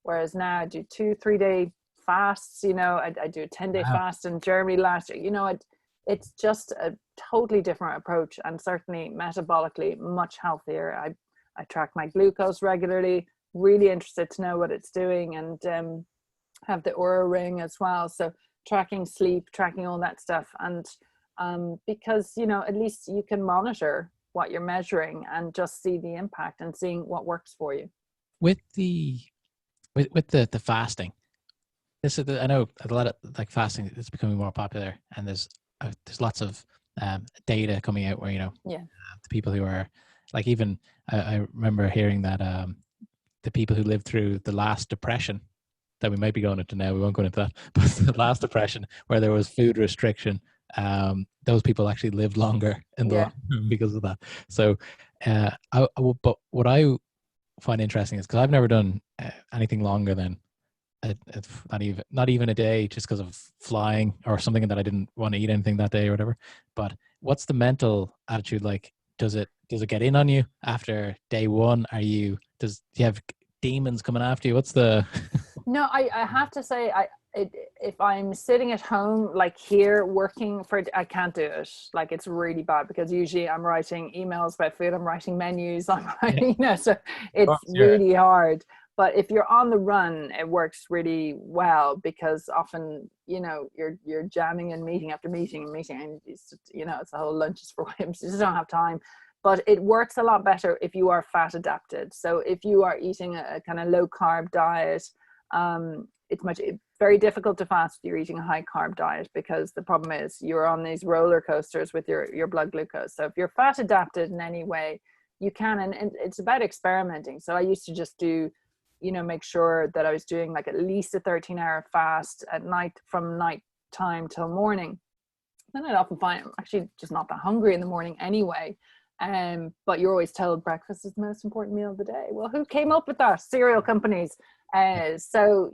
Whereas now I do 2-3 day fasts, you know, I do a 10-day fast in Germany last year, you know. It's just a totally different approach, and certainly metabolically much healthier. I track my glucose regularly, really interested to know what it's doing, and have the Oura ring as well. So tracking sleep, tracking all that stuff. And because, you know, at least you can monitor what you're measuring and just see the impact and seeing what works for you. With the fasting, I know a lot of like fasting is becoming more popular, and there's lots of data coming out where, you know, the people who are like, even I remember hearing that the people who lived through the last depression that we might be going into now, we won't go into that, but the last depression where there was food restriction, those people actually lived longer in the long term because of that. So but what I find interesting is, because I've never done anything longer than not even a day, just because of flying or something, that I didn't want to eat anything that day or whatever. But what's the mental attitude like? Does it get in on you after day one? Do you have demons coming after you? What's the No, I have to say, if I'm sitting at home, like here working I can't do it. Like, it's really bad, because usually I'm writing emails about food, I'm writing menus, I'm writing, you know, so it's really hard. But if you're on the run, it works really well, because often, you know, you're jamming in meeting after meeting, and it's, you know, it's the whole lunches for whims. You just don't have time. But it works a lot better if you are fat adapted. So if you are eating a kind of low carb diet, it's very difficult to fast if you're eating a high carb diet, because the problem is you're on these roller coasters with your blood glucose. So if you're fat adapted in any way, you can, and it's about experimenting. So I used to just do, make sure that I was doing like at least a 13-hour fast at night, from night time till morning. Then I'd often find I'm actually just not that hungry in the morning anyway. But you're always told breakfast is the most important meal of the day. Well, who came up with that? Cereal companies. So,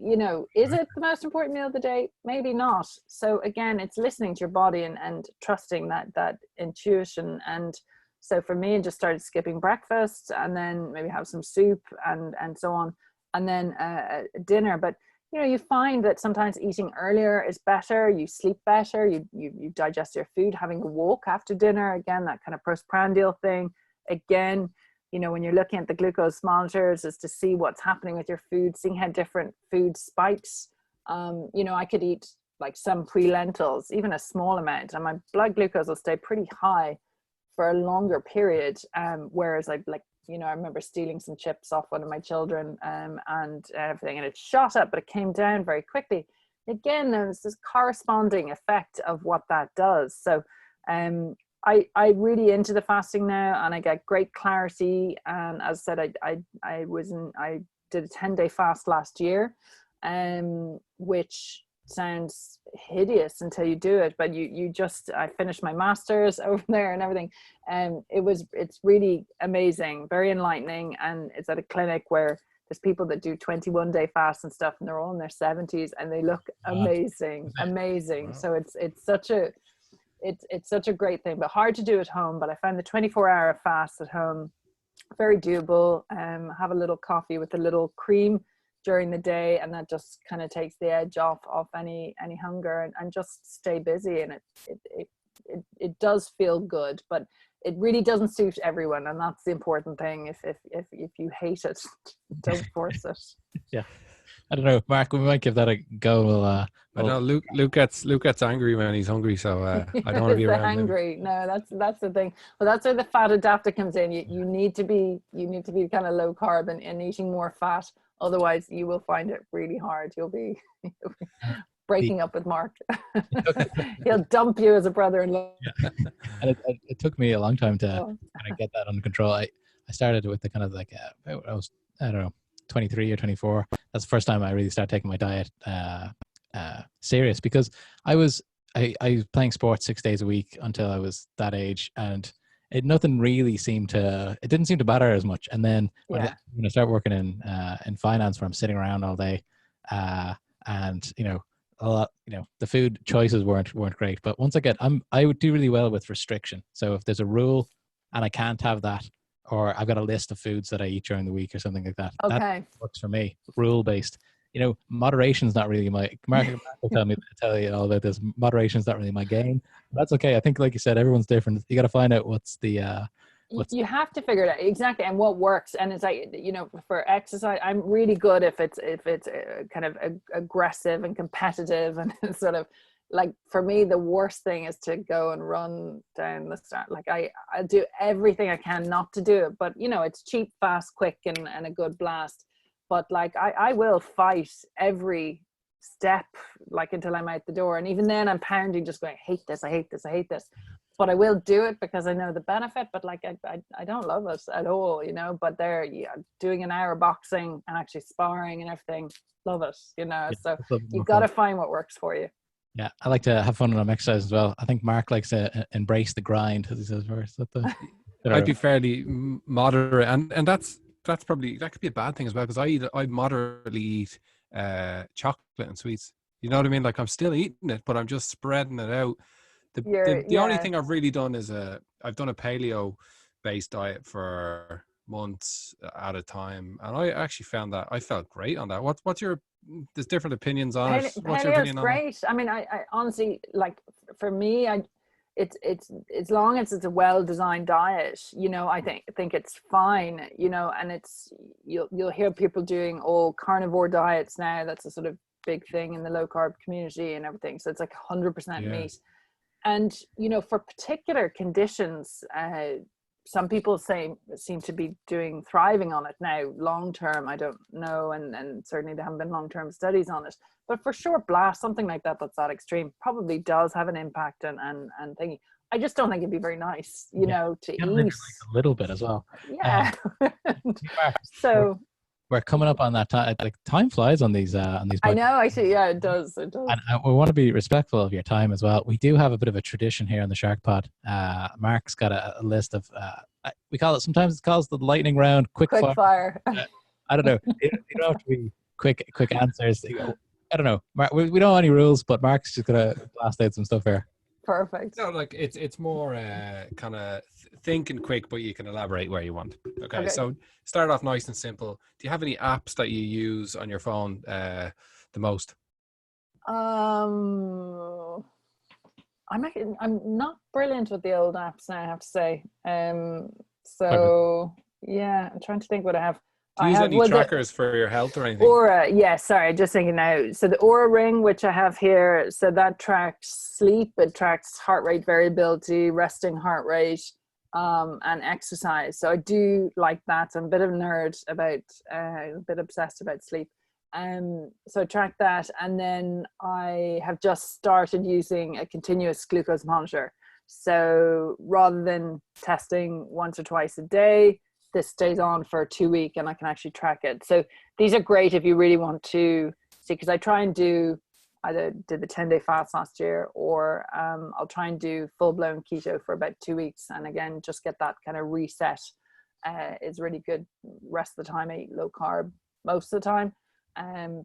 is it the most important meal of the day? Maybe not. So again, it's listening to your body and trusting that intuition. And so for me, I just started skipping breakfast, and then maybe have some soup and so on, and then dinner. But you find that sometimes eating earlier is better. You sleep better. You digest your food. Having a walk after dinner, again, that kind of postprandial thing. Again, when you're looking at the glucose monitors, is to see what's happening with your food, seeing how different food spikes. I could eat like some pre-lentils, even a small amount, and my blood glucose will stay pretty high for a longer period. Whereas I remember stealing some chips off one of my children and everything, and it shot up, but it came down very quickly. Again, there's this corresponding effect of what that does. So I really into the fasting now, and I get great clarity. And as I said, I did a 10-day fast last year, which sounds hideous until you do it, but I finished my master's over there and everything, and it's really amazing, very enlightening. And it's at a clinic where there's people that do 21-day fasts and stuff, and they're all in their 70s, and they look amazing. Wow. So it's such a great thing, but hard to do at home. But I found the 24-hour fast at home very doable. Have a little coffee with a little cream during the day, and that just kind of takes the edge off any hunger, and just stay busy. And it does feel good, but it really doesn't suit everyone, and that's the important thing. If you hate it, don't force it. Yeah, I don't know, Mark, we might give that a go. I know Luke gets angry when he's hungry, so I don't want to be around hungry him. No, that's the thing. Well, that's where the fat adapter comes in. You need to be kind of low carb and eating more fat. Otherwise, you will find it really hard. You'll be breaking up with Mark. He'll dump you as a brother-in-law. Yeah. And it took me a long time to kind of get that under control. I started with the kind of like, I was, I don't know, 23 or 24. That's the first time I really started taking my diet serious, because I was playing sports 6 days a week until I was that age, and it didn't seem to matter as much. And then when I started working in finance, where I'm sitting around all day, and a lot, the food choices weren't great. But once I would do really well with restriction. So if there's a rule and I can't have that, or I've got a list of foods that I eat during the week or something like that, that works for me. Rule based. Moderation's not really my. Mark will tell you all about this. Moderation's not really my game. That's okay. I think, like you said, everyone's different. You got to find out what's the. You have to figure it out exactly, and what works. And it's like, for exercise, I'm really good if it's kind of aggressive and competitive, and sort of like, for me, the worst thing is to go and run down the start. Like I do everything I can not to do it, but it's cheap, fast, quick, and a good blast. But like I will fight every step, like, until I'm out the door. And even then I'm pounding, just going, I hate this. But I will do it because I know the benefit. But like I don't love it at all, But doing an hour boxing and actually sparring and everything, love it, So you've got to find what works for you. Yeah, I like to have fun when I'm exercising as well. I think Mark likes to embrace the grind, as he says. I'd be fairly moderate, and that's probably, that could be a bad thing as well, because I moderately eat chocolate and sweets. You know what I mean? Like, I'm still eating it, but I'm just spreading it out. The only thing I've really done is I've done a paleo based diet for months at a time, and I actually found that I felt great on that. What's your, there's different opinions on it. What's your opinion on it? Great. I mean, I honestly, like, for me, it's as long as it's a well-designed diet, I think it's fine, and it's, you'll hear people doing all carnivore diets now. That's a sort of big thing in the low carb community and everything. So it's like 100% meat. And, for particular conditions, some people seem to be thriving on it now. Long term, I don't know, and certainly there haven't been long term studies on it. But for short blast, something like that that's that extreme probably does have an impact and thingy. I just don't think it'd be very nice, you know, to eat like a little bit as well. Yeah. So we're coming up on that time. Like time flies on these podcasts. I know, actually, yeah, it does. And we want to be respectful of your time as well. We do have a bit of a tradition here on the SharkPod. Mark's got a list of we call it, sometimes it's called the lightning round, quick fire. I don't know. You don't have to be quick answers. I don't know. Mark, we don't have any rules, but Mark's just gonna blast out some stuff here. Perfect. No, like it's more kind of thinking quick, but you can elaborate where you want. Okay, so start off nice and simple. Do you have any apps that you use on your phone the most? I'm not brilliant with the old apps now, I have to say. So yeah, I'm trying to think what I have. Do you use any trackers for your health or anything? Aura, yeah, sorry, just thinking now. So the Aura Ring, which I have here, so that tracks sleep, it tracks heart rate variability, resting heart rate, and exercise. So I do like that. I'm a bit of a nerd about, a bit obsessed about sleep. So I track that, and then I have just started using a continuous glucose monitor. So rather than testing once or twice a day, this stays on for 2 weeks and I can actually track it. So these are great if you really want to see, because I try and either did the 10-day fast last year, or I'll try and do full-blown keto for about 2 weeks. And again, just get that kind of reset is really good. Rest of the time, I eat low carb most of the time.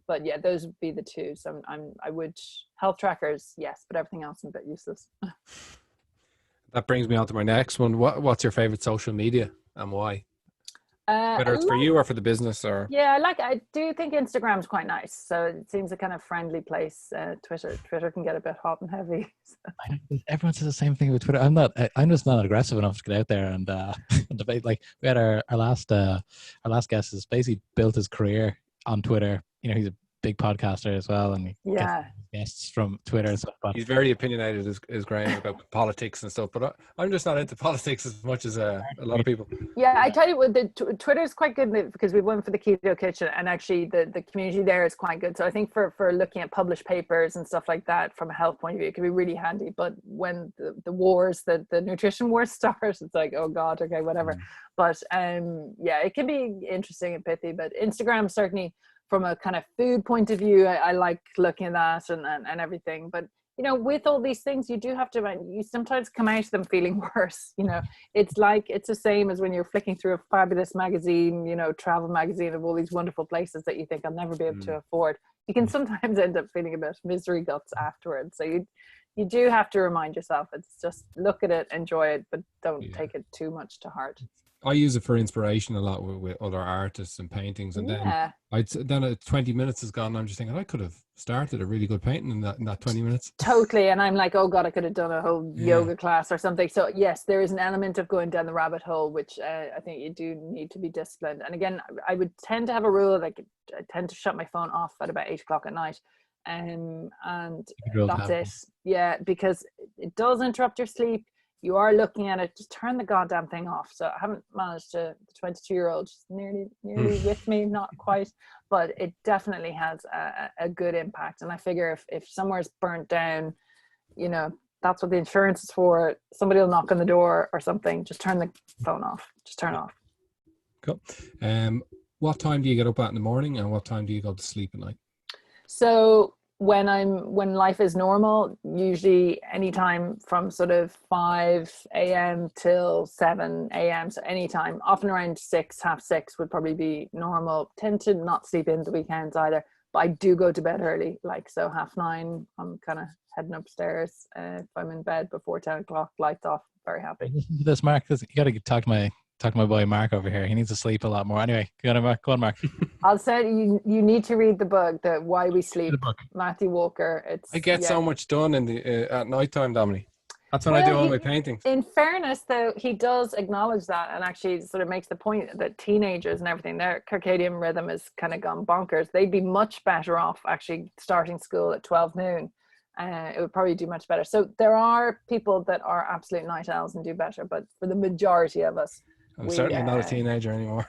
But yeah, those would be the two. So I would, health trackers, yes, but everything else is a bit useless. That brings me on to my next one. What's your favorite social media and why? Whether it's for you or for the business, or I do think Instagram's quite nice. So it seems a kind of friendly place. Twitter can get a bit hot and heavy. So. Everyone says the same thing with Twitter. I'm just not aggressive enough to get out there and debate. Like we had our last guest has basically built his career on Twitter. You know, he's a big podcaster as well, and he gets guests from Twitter and stuff. But he's very opinionated, is Graham, about politics and stuff. But I'm just not into politics as much as a lot of people. Yeah, I tell you what, Twitter is quite good because we went for the Keto Kitchen, and actually the community there is quite good. So I think for looking at published papers and stuff like that from a health point of view, it can be really handy. But when the wars, the nutrition wars start, it's like, oh God, okay, whatever. But yeah, it can be interesting and pithy. But Instagram certainly, from a kind of food point of view, I like looking at that and everything. But, you know, with all these things, you do have to, you sometimes come out of them feeling worse. You know, it's the same as when you're flicking through a fabulous magazine, you know, travel magazine of all these wonderful places that you think I'll never be able to afford. You can sometimes end up feeling a bit misery guts afterwards. So you do have to remind yourself, it's just look at it, enjoy it, but don't take it too much to heart. I use it for inspiration a lot with other artists and paintings, and then 20 minutes is gone. I'm just thinking I could have started a really good painting in that 20 minutes. Totally, and I'm like, oh God, I could have done a whole yoga class or something. So yes, there is an element of going down the rabbit hole, which I think you do need to be disciplined. And again, I would tend to have a rule, like I tend to shut my phone off at about 8 o'clock at night, and that's it. Yeah, because it does interrupt your sleep. You are looking at it, just turn the goddamn thing off. So I haven't managed to, the 22-year-old, she's nearly with me, not quite, but it definitely has a good impact. And I figure if somewhere's burnt down, you know, that's what the insurance is for. Somebody will knock on the door or something, just turn the phone off, just turn it off. Cool. What time do you get up at in the morning, and what time do you go to sleep at night? So when life is normal, usually anytime from sort of 5 a.m. till 7 a.m. So anytime, often around 6, half 6 would probably be normal. Tend to not sleep in the weekends either, but I do go to bed early, like so 9:30, I'm kind of heading upstairs. If I'm in bed before 10 o'clock, lights off, very happy. This Mark, you got to talk to my boy Mark over here. He needs to sleep a lot more. Anyway, go on, Mark. I'll say you need to read the book, the Why We Sleep, Matthew Walker. I get so much done in the at nighttime, Domini. That's when I do all my paintings. In fairness, though, he does acknowledge that, and actually sort of makes the point that teenagers and everything, their circadian rhythm has kind of gone bonkers. They'd be much better off actually starting school at 12 noon it would probably do much better. So there are people that are absolute night owls and do better, but for the majority of us, I'm certainly not a teenager anymore.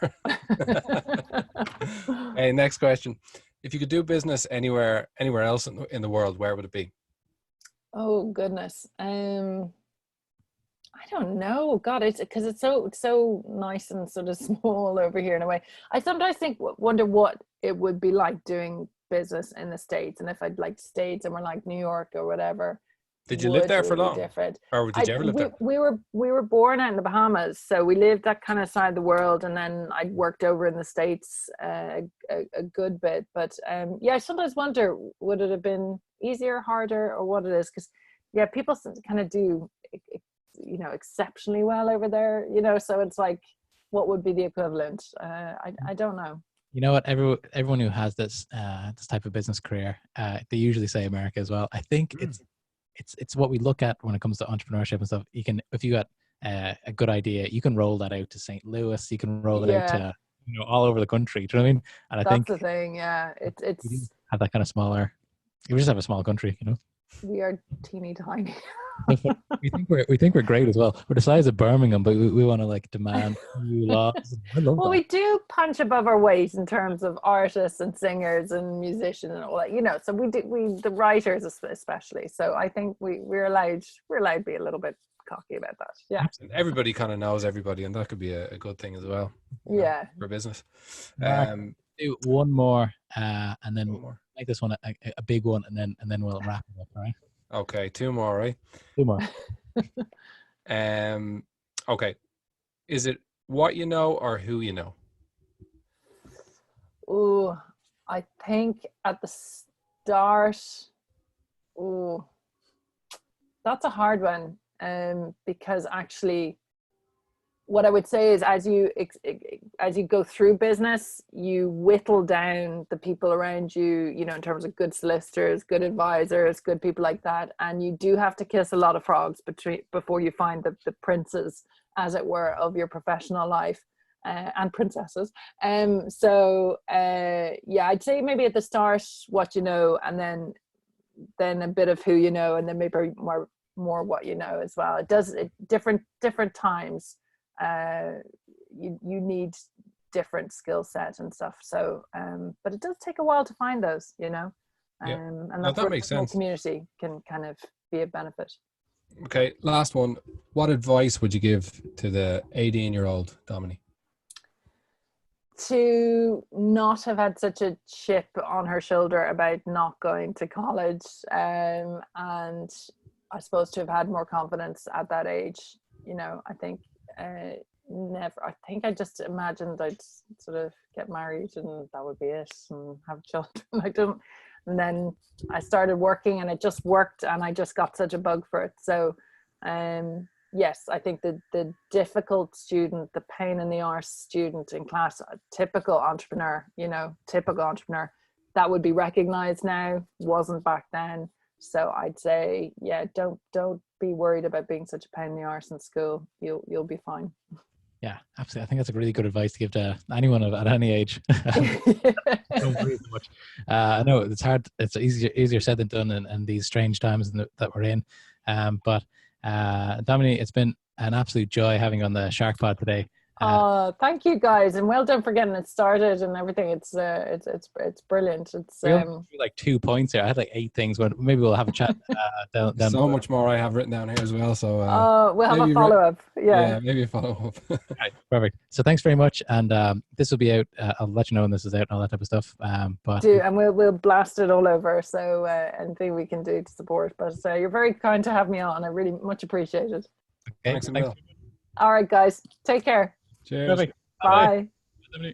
Hey, next question. If you could do business anywhere else in the world, where would it be? Oh goodness. I don't know. God, it's because it's so nice and sort of small over here in a way. I sometimes wonder what it would be like doing business in the States, and if I'd like stayed somewhere like New York or whatever. Did you live there for long? Different. Or did you ever live there? We were born out in the Bahamas, so we lived that kind of side of the world, and then I'd worked over in the States a good bit. But I sometimes wonder, would it have been easier, harder, or what it is? Because people kind of do, exceptionally well over there. So it's like, what would be the equivalent? I don't know. You know what? Everyone who has this type of business career, they usually say America as well. I think it's what we look at when it comes to entrepreneurship and stuff. If you got a good idea, you can roll that out to St. Louis. You can roll it out to all over the country. Do you know what I mean? And that's I think the thing. Yeah, it's we have that kind of smaller. We just have a small country, We are teeny tiny. we think we're great as well. We're the size of Birmingham, but we want to demand new laws. I love that. We do punch above our weight in terms of artists and singers and musicians and all that. So we the writers especially. So I think we're allowed to be a little bit cocky about that. Yeah. Everybody kind of knows everybody, and that could be a good thing as well. Yeah. For business. Do one more, and then we'll make this one a big one, and then we'll wrap it up. All right. Okay, two more, right? Two more. Okay. Is it what you know or who you know? Oh, I think at the start, that's a hard one. Because actually, what I would say is, as you go through business, you whittle down the people around you, in terms of good solicitors, good advisors, good people like that. And you do have to kiss a lot of frogs before you find the princes, as it were, of your professional life, and princesses. I'd say maybe at the start, what you know, and then a bit of who you know, and then maybe more what you know as well. It does different times. You need different skill set and stuff. So, but it does take a while to find those, and that's that where makes the whole sense. Community can kind of be a benefit. Okay, last one. What advice would you give to the 18-year-old Domini? To not have had such a chip on her shoulder about not going to college, and I suppose to have had more confidence at that age. I think never. I think I just imagined I'd sort of get married and that would be it, and have children. And then I started working, and it just worked, and I just got such a bug for it. So, yes, I think the difficult student, the pain in the arse student in class, a typical entrepreneur, that would be recognized now, wasn't back then. So I'd say, don't be worried about being such a pain in the arse in school. You'll be fine. Yeah, absolutely. I think that's a really good advice to give to anyone at any age. Don't worry so much. I know it's hard. It's easier said than done in these strange times that we're in. But Domini, it's been an absolute joy having you on the SharkPod today. Thank you guys, and well done for getting it started and everything. It's brilliant. It's like 2 points here. I had like 8 things, but maybe we'll have a chat down so much more I have written down here as well. So we'll have a follow-up. Yeah, maybe a follow-up. Right, perfect. So thanks very much, and this will be out. I'll let you know when this is out and all that type of stuff. And we'll blast it all over. So anything we can do to support. But you're very kind to have me on. I really much appreciate it. Okay, thanks. All right, guys, take care. Cheers. Perfect. Bye. Bye.